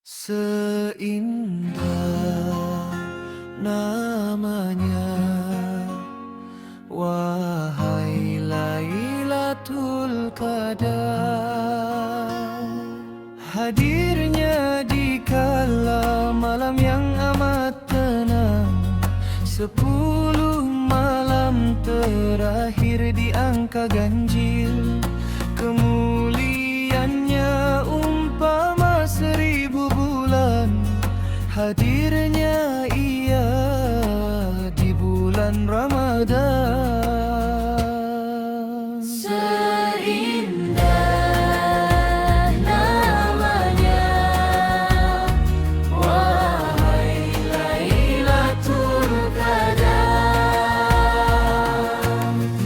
Seindah namanya, wahai Lailatul Qadar. Hadirnya di kala malam yang amat tenang, 10 malam terakhir di angka ganjil. Kemuliaannya umpama 1000 bulan, hadirnya ia di bulan Ramadan. Seindah namanya, wahai Lailatul Qadar.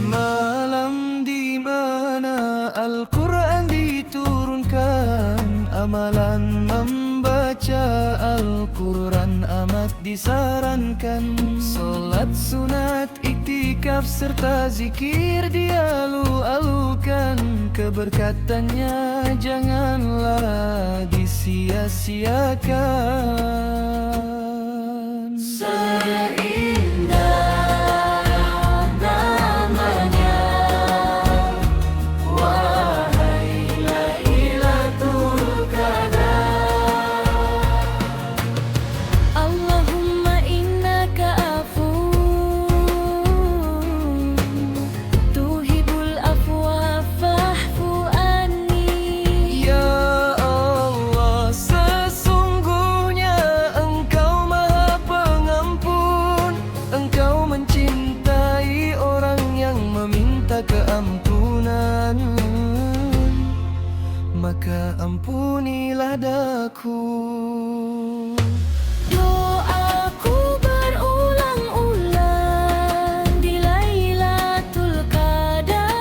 Malam di mana Al-Quran diturunkan, amalan membaca Al-Quran amat disarankan. Solat sunat, iktikaf serta zikir dialu-alukan. Keberkatannya janganlah disia-siakan. Seindah namanya, wahai Lailatul Qadar. Allahumma innaka afuwwun tuhibbul afwa fa'fu anni. Ya Allah, sesungguhnya Engkau Maha Pengampun. Engkau mencintai orang yang meminta keampunan, maka ampunilah daku. Doaku berulang-ulang di Lailatul Qadar.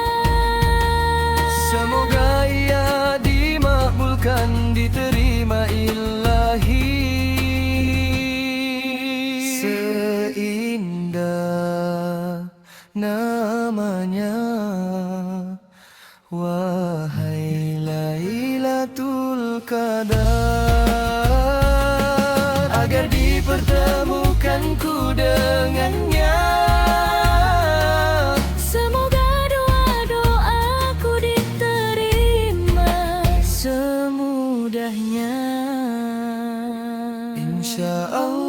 Semoga ia dimakbulkan, diterima Ilahi. Seindah namanya, wahai Lailatul Qadar. Agar dipertemukanku dengannya, Semoga doa-doaku diterima semudahnya. insya Allah.